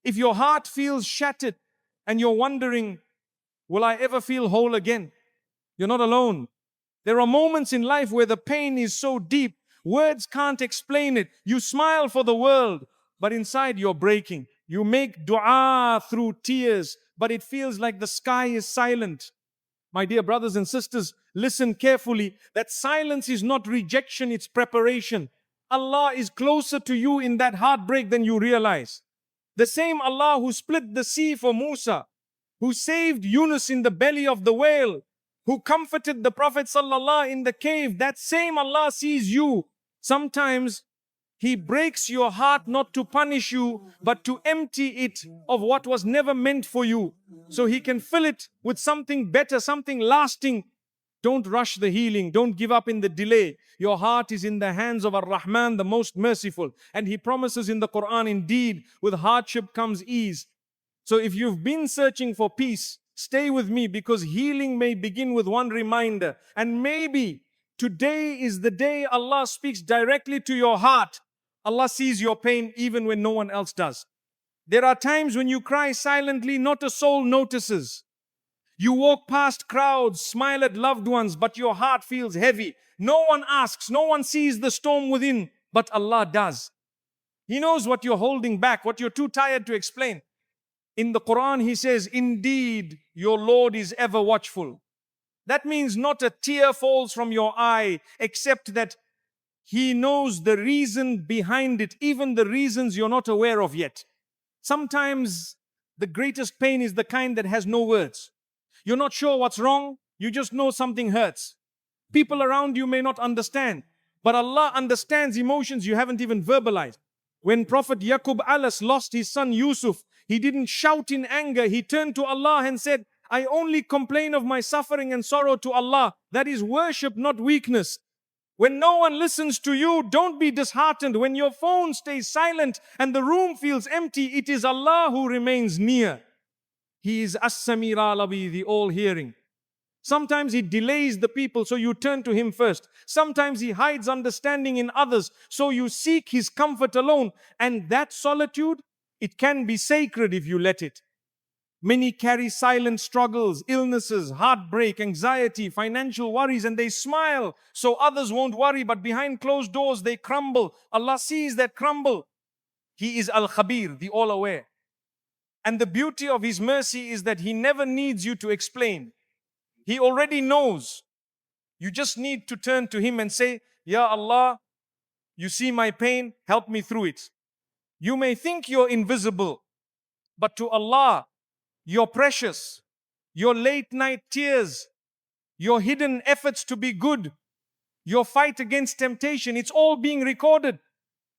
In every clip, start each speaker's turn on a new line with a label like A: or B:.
A: If your heart feels shattered and you're wondering, will I ever feel whole again? You're not alone. There are moments in life where the pain is so deep, words can't explain it. You smile for the world, but inside you're breaking. You make dua through tears, but it feels like the sky is silent. My dear brothers and sisters, listen carefully. That silence is not rejection, it's preparation. Allah is closer to you in that heartbreak than you realize. The same Allah who split the sea for Musa, who saved Yunus in the belly of the whale, who comforted the Prophet ﷺ in the cave, that same Allah sees you. Sometimes He breaks your heart not to punish you, but to empty it of what was never meant for you, so He can fill it with something better, something lasting. Don't rush the healing. Don't give up in the delay. Your heart is in the hands of Ar-Rahman, the most merciful. And He promises in the Quran, indeed, with hardship comes ease. So if you've been searching for peace, stay with me, because healing may begin with one reminder. And maybe today is the day Allah speaks directly to your heart. Allah sees your pain even when no one else does. There are times when you cry silently, not a soul notices. You walk past crowds, smile at loved ones, but your heart feels heavy. No one asks, no one sees the storm within, but Allah does. He knows what you're holding back, what you're too tired to explain. In the Quran, He says, indeed, your Lord is ever watchful. That means not a tear falls from your eye, except that He knows the reason behind it, even the reasons you're not aware of yet. Sometimes the greatest pain is the kind that has no words. You're not sure what's wrong, you just know something hurts. People around you may not understand, but Allah understands emotions you haven't even verbalized. When Prophet Yaqub alas lost his son Yusuf, he didn't shout in anger. He turned to Allah and said, I only complain of my suffering and sorrow to Allah. That is worship, not weakness. When no one listens to you, don't be disheartened. When your phone stays silent and the room feels empty, it is Allah who remains near. He is As-Samir Alabi, the all-hearing. Sometimes He delays the people, so you turn to Him first. Sometimes He hides understanding in others, so you seek His comfort alone. And that solitude, it can be sacred if you let it. Many carry silent struggles, illnesses, heartbreak, anxiety, financial worries, and they smile so others won't worry, but behind closed doors they crumble. Allah sees that crumble. He is Al-Khabir, the all-aware. And the beauty of His mercy is that He never needs you to explain. He already knows. You just need to turn to Him and say, Ya Allah, you see my pain, help me through it. You may think you're invisible, but to Allah, you're precious. Your late night tears, your hidden efforts to be good, your fight against temptation, it's all being recorded.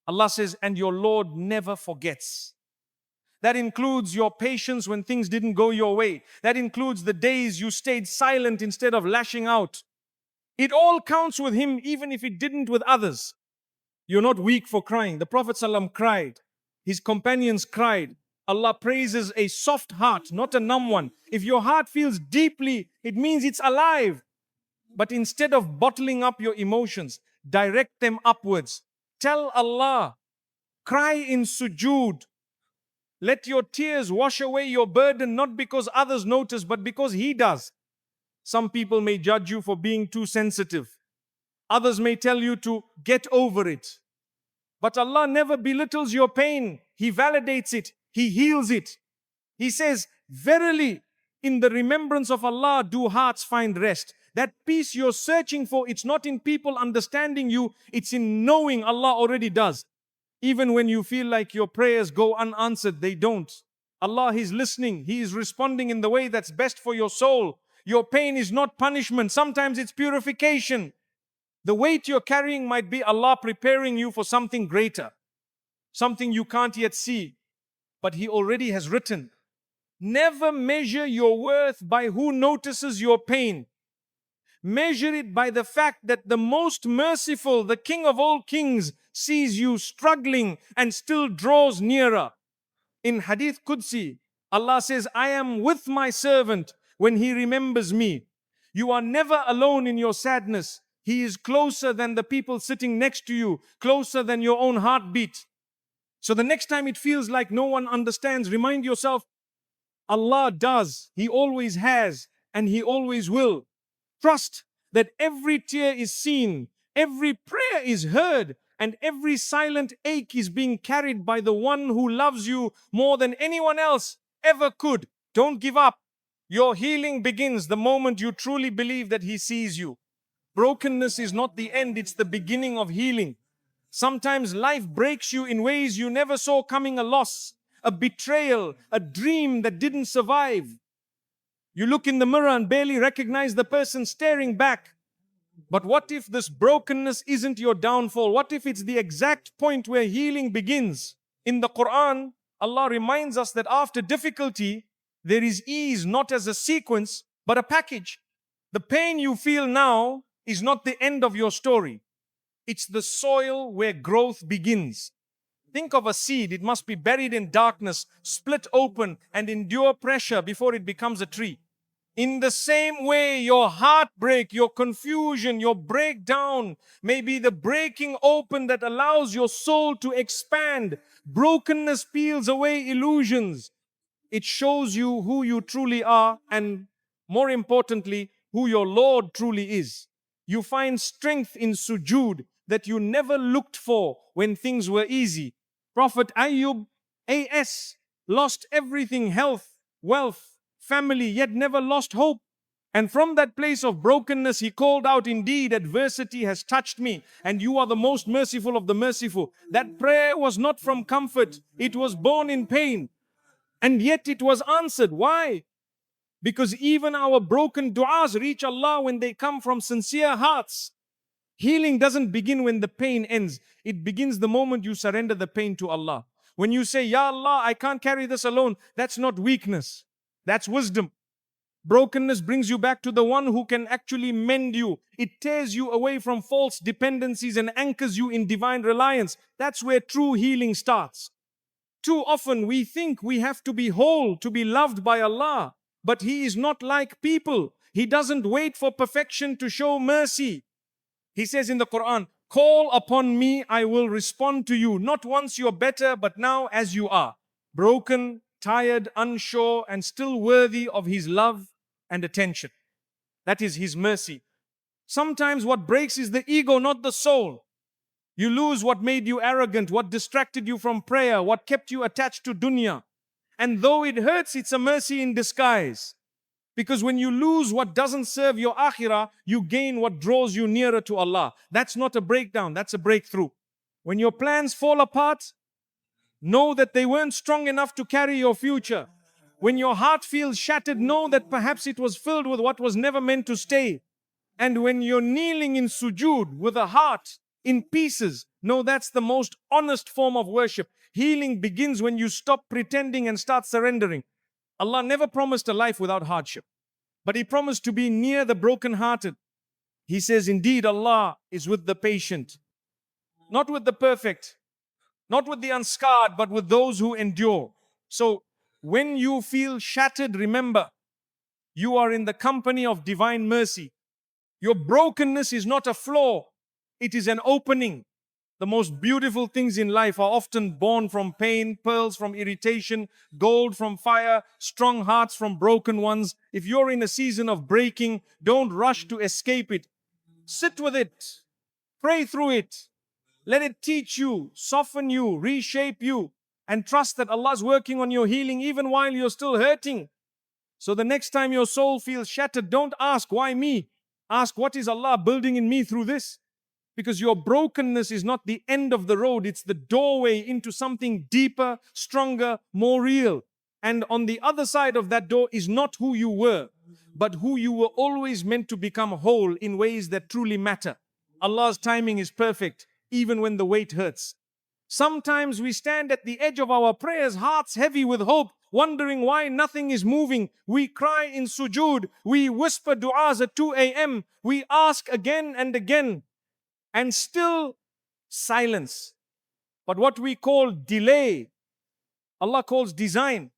A: Allah says, and your Lord never forgets. That includes your patience when things didn't go your way. That includes the days you stayed silent instead of lashing out. It all counts with Him, even if it didn't with others. You're not weak for crying. The Prophet ﷺ cried. His companions cried. Allah praises a soft heart, not a numb one. If your heart feels deeply, it means it's alive. But instead of bottling up your emotions, direct them upwards. Tell Allah, cry in sujood. Let your tears wash away your burden, not because others notice, but because He does. Some people may judge you for being too sensitive. Others may tell you to get over it. But Allah never belittles your pain. He validates it. He heals it. He says, verily, in the remembrance of Allah do hearts find rest. That peace you're searching for, it's not in people understanding you, it's in knowing Allah already does. Even when you feel like your prayers go unanswered, they don't. Allah is listening. He is responding in the way that's best for your soul. Your pain is not punishment. Sometimes it's purification. The weight you're carrying might be Allah preparing you for something greater, something you can't yet see, but He already has written. Never measure your worth by who notices your pain. Measure it by the fact that the most merciful, the King of all kings, sees you struggling and still draws nearer. In Hadith Qudsi, Allah says, I am with my servant when he remembers me. You are never alone in your sadness. He is closer than the people sitting next to you, closer than your own heartbeat. So the next time it feels like no one understands, remind yourself, Allah does, He always has, and He always will. Trust that every tear is seen, every prayer is heard, and every silent ache is being carried by the one who loves you more than anyone else ever could. Don't give up. Your healing begins the moment you truly believe that He sees you. Brokenness is not the end, it's the beginning of healing. Sometimes life breaks you in ways you never saw coming, a loss, a betrayal, a dream that didn't survive. You look in the mirror and barely recognize the person staring back. But what if this brokenness isn't your downfall? What if it's the exact point where healing begins? In the Quran, Allah reminds us that after difficulty, there is ease, not as a sequence, but a package. The pain you feel now is not the end of your story. It's the soil where growth begins. Think of a seed. It must be buried in darkness, split open, and endure pressure before it becomes a tree. In the same way, your heartbreak, your confusion, your breakdown may be the breaking open that allows your soul to expand. Brokenness peels away illusions. It shows you who you truly are, and more importantly, who your Lord truly is. You find strength in sujood that you never looked for when things were easy. Prophet Ayyub, A.S., lost everything, health, wealth, family, yet never lost hope. And from that place of brokenness, he called out, "Indeed, adversity has touched me, and you are the most merciful of the merciful." That prayer was not from comfort, it was born in pain. And yet it was answered. Why? Because even our broken du'as reach Allah when they come from sincere hearts. Healing doesn't begin when the pain ends. It begins the moment you surrender the pain to Allah. When you say, "Ya Allah, I can't carry this alone," that's not weakness. That's wisdom. Brokenness brings you back to the one who can actually mend you. It tears you away from false dependencies and anchors you in divine reliance. That's where true healing starts. Too often we think we have to be whole to be loved by Allah. But He is not like people. He doesn't wait for perfection to show mercy. He says in the Quran, "Call upon me, I will respond to you. Not once you're better, but now as you are. Broken, tired, unsure, and still worthy of His love and attention." That is His mercy. Sometimes what breaks is the ego, not the soul. You lose what made you arrogant, what distracted you from prayer, what kept you attached to dunya. And though it hurts, it's a mercy in disguise. Because when you lose what doesn't serve your akhirah, you gain what draws you nearer to Allah. That's not a breakdown, that's a breakthrough. When your plans fall apart, know that they weren't strong enough to carry your future. When your heart feels shattered, know that perhaps it was filled with what was never meant to stay. And when you're kneeling in sujood with a heart in pieces, know that's the most honest form of worship. Healing begins when you stop pretending and start surrendering. Allah never promised a life without hardship, but He promised to be near the brokenhearted. He says, "Indeed, Allah is with the patient," not with the perfect, not with the unscarred, but with those who endure. So when you feel shattered, remember, you are in the company of divine mercy. Your brokenness is not a flaw, it is an opening. The most beautiful things in life are often born from pain, pearls from irritation, gold from fire, strong hearts from broken ones. If you're in a season of breaking, don't rush to escape it. Sit with it, pray through it, let it teach you, soften you, reshape you, and trust that Allah's working on your healing even while you're still hurting. So the next time your soul feels shattered, don't ask, "Why me?" Ask, "What is Allah building in me through this?" Because your brokenness is not the end of the road, it's the doorway into something deeper, stronger, more real. And on the other side of that door is not who you were, but who you were always meant to become whole in ways that truly matter. Allah's timing is perfect, even when the weight hurts. Sometimes we stand at the edge of our prayers, hearts heavy with hope, wondering why nothing is moving. We cry in sujood, we whisper du'as at 2 a.m., we ask again and again, and still silence. But what we call delay, Allah calls design.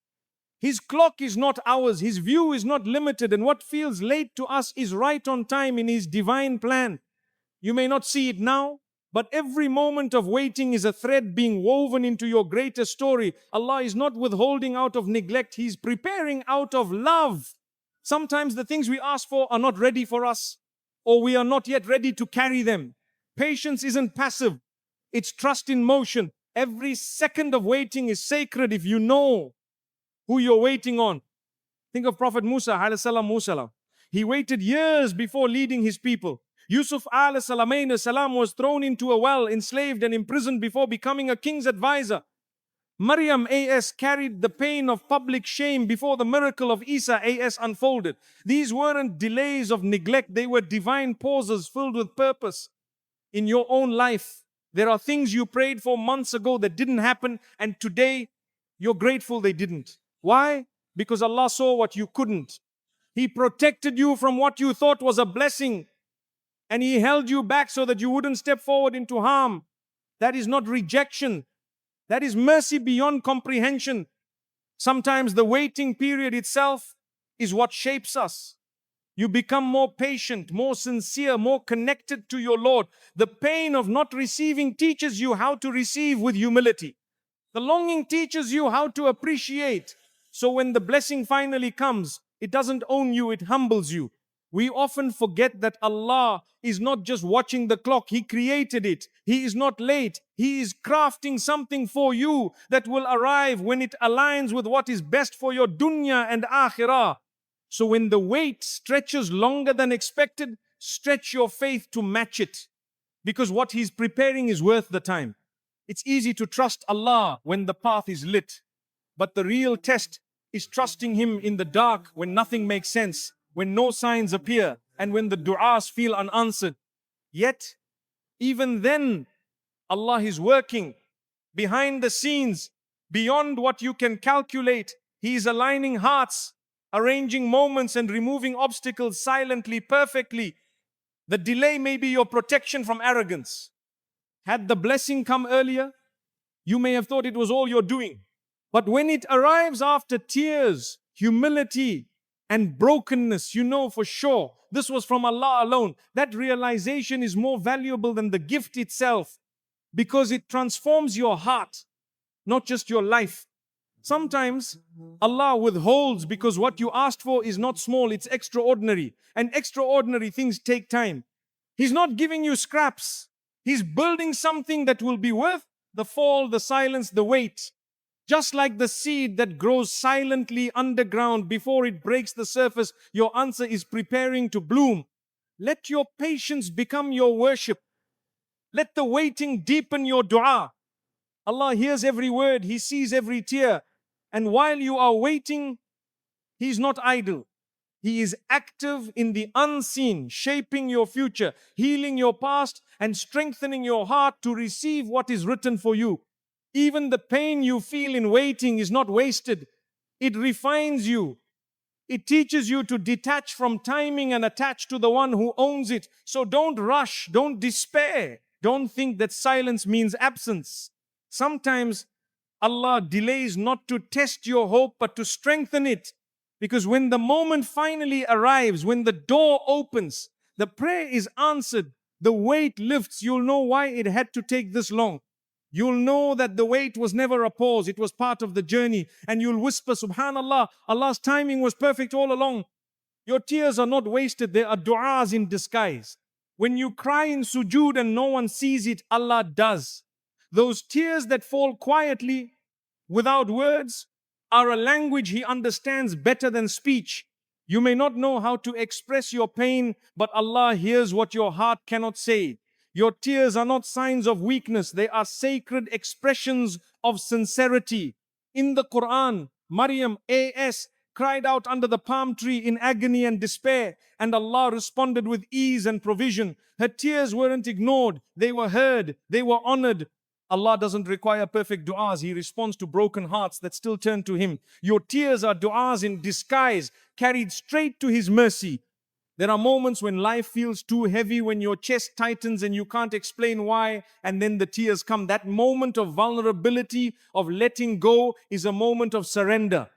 A: His clock is not ours, His view is not limited, and what feels late to us is right on time in His divine plan. You may not see it now, But every moment of waiting is a thread being woven into your greater story. Allah is not withholding out of neglect, He's preparing out of love. Sometimes the things we ask for are not ready for us, or we are not yet ready to carry them. Patience isn't passive, it's trust in motion. Every second of waiting is sacred if you know who you're waiting on. Think of Prophet Musa alayhi salam. He waited years before leading his people. Yusuf alayhi salam was thrown into a well, enslaved and imprisoned before becoming a king's advisor. Maryam AS carried the pain of public shame before the miracle of Isa AS unfolded. These weren't delays of neglect, they were divine pauses filled with purpose. In your own life, there are things you prayed for months ago that didn't happen, and today you're grateful they didn't. Why? Because Allah saw what you couldn't. He protected you from what you thought was a blessing, and He held you back so that you wouldn't step forward into harm. That is not rejection. That is mercy beyond comprehension. Sometimes the waiting period itself is what shapes us. You become more patient, more sincere, more connected to your Lord. The pain of not receiving teaches you how to receive with humility. The longing teaches you how to appreciate. So when the blessing finally comes, it doesn't own you, it humbles you. We often forget that Allah is not just watching the clock, He created it. He is not late. He is crafting something for you that will arrive when it aligns with what is best for your dunya and akhirah. So when the wait stretches longer than expected, stretch your faith to match it. Because what He's preparing is worth the time. It's easy to trust Allah when the path is lit. But the real test is trusting Him in the dark when nothing makes sense, when no signs appear, and when the du'as feel unanswered. Yet, even then, Allah is working behind the scenes, beyond what you can calculate. He is aligning hearts, arranging moments, and removing obstacles silently, perfectly. The delay may be your protection from arrogance. Had the blessing come earlier, you may have thought it was all you're doing. But when it arrives after tears, humility, and brokenness, you know for sure this was from Allah alone. That realization is more valuable than the gift itself, because it transforms your heart, not just your life. Sometimes Allah withholds because what you asked for is not small, it's extraordinary. And extraordinary things take time. He's not giving you scraps. He's building something that will be worth the fall, the silence, the wait. Just like the seed that grows silently underground before it breaks the surface, your answer is preparing to bloom. Let your patience become your worship. Let the waiting deepen your dua. Allah hears every word, He sees every tear. And while you are waiting, He's not idle. He is active in the unseen, shaping your future, healing your past, and strengthening your heart to receive what is written for you. Even the pain you feel in waiting is not wasted. It refines you. It teaches you to detach from timing and attach to the one who owns it. So don't rush, don't despair. Don't think that silence means absence. Sometimes Allah delays not to test your hope, but to strengthen it. Because when the moment finally arrives, when the door opens, the prayer is answered, the weight lifts, you'll know why it had to take this long. You'll know that the wait was never a pause, it was part of the journey. And you'll whisper, Subhanallah, Allah's timing was perfect all along. Your tears are not wasted, they are du'as in disguise. When you cry in sujood and no one sees it, Allah does. Those tears that fall quietly, without words, are a language He understands better than speech. You may not know how to express your pain, but Allah hears what your heart cannot say. Your tears are not signs of weakness, they are sacred expressions of sincerity. In the Quran, Maryam AS cried out under the palm tree in agony and despair, and Allah responded with ease and provision. Her tears weren't ignored, they were heard, they were honored. Allah doesn't require perfect du'as. He responds to broken hearts that still turn to Him. Your tears are du'as in disguise, carried straight to His mercy. There are moments when life feels too heavy, when your chest tightens and you can't explain why, and then the tears come. That moment of vulnerability, of letting go, is a moment of surrender.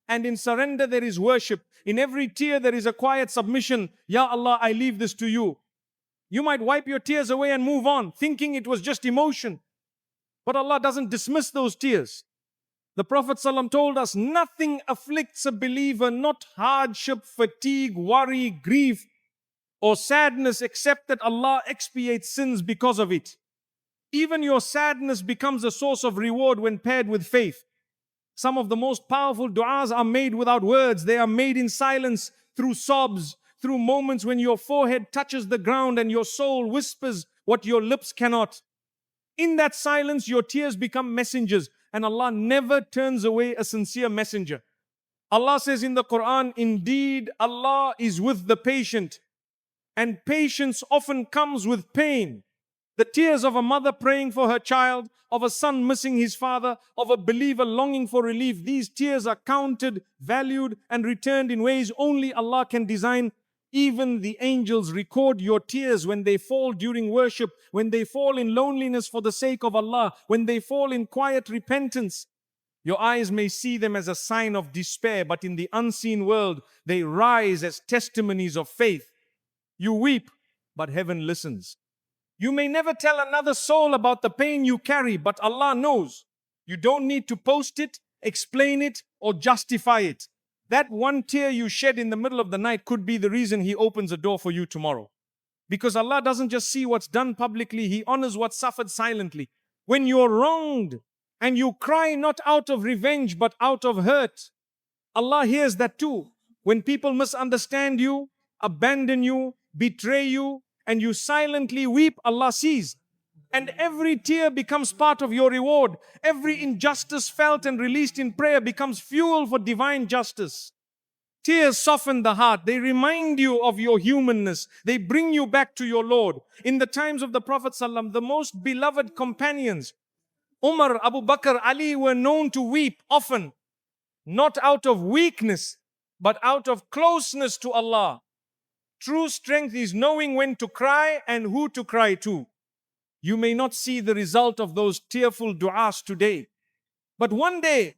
A: And in surrender there is worship. In every tear there is a quiet submission. Ya Allah, I leave this to you. You might wipe your tears away and move on, thinking it was just emotion. But Allah doesn't dismiss those tears. The Prophet ﷺ told us, nothing afflicts a believer, not hardship, fatigue, worry, grief, or sadness, except that Allah expiates sins because of it. Even your sadness becomes a source of reward when paired with faith. Some of the most powerful du'as are made without words. They are made in silence, through sobs, through moments when your forehead touches the ground and your soul whispers what your lips cannot. In that silence, your tears become messengers, and Allah never turns away a sincere messenger. Allah says in the Quran, indeed, Allah is with the patient, and patience often comes with pain. The tears of a mother praying for her child, of a son missing his father, of a believer longing for relief, these tears are counted, valued, and returned in ways only Allah can design. Even the angels record your tears when they fall during worship, when they fall in loneliness for the sake of Allah, when they fall in quiet repentance. Your eyes may see them as a sign of despair, but in the unseen world, they rise as testimonies of faith. You weep, but heaven listens. You may never tell another soul about the pain you carry, but Allah knows. You don't need to post it, explain it, or justify it. That one tear you shed in the middle of the night could be the reason He opens a door for you tomorrow. Because Allah doesn't just see what's done publicly, He honors what's suffered silently. When you're wronged and you cry not out of revenge but out of hurt, Allah hears that too. When people misunderstand you, abandon you, betray you, and you silently weep, Allah sees. And every tear becomes part of your reward. Every injustice felt and released in prayer becomes fuel for divine justice. Tears soften the heart. They remind you of your humanness. They bring you back to your Lord. In the times of the Prophet ﷺ, the most beloved companions, Umar, Abu Bakr, Ali, were known to weep often, not out of weakness, but out of closeness to Allah. True strength is knowing when to cry and who to cry to. You may not see the result of those tearful du'as today, but one day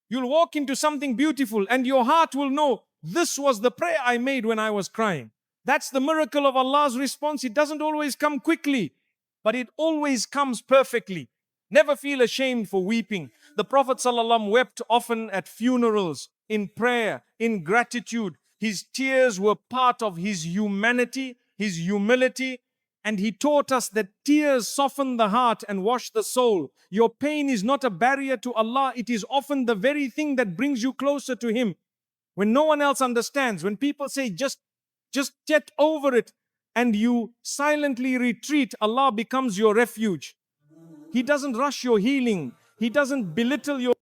A: you'll walk into something beautiful and your heart will know, this was the prayer I made when I was crying. That's the miracle of Allah's response. It doesn't always come quickly, but it always comes perfectly. Never feel ashamed for weeping. The Prophet ﷺ wept often at funerals, in prayer, in gratitude. His tears were part of his humanity, his humility, and he taught us that tears soften the heart and wash the soul. Your pain is not a barrier to Allah. It is often the very thing that brings you closer to Him. When no one else understands, when people say, just get over it, and you silently retreat, Allah becomes your refuge. He doesn't rush your healing. He doesn't belittle your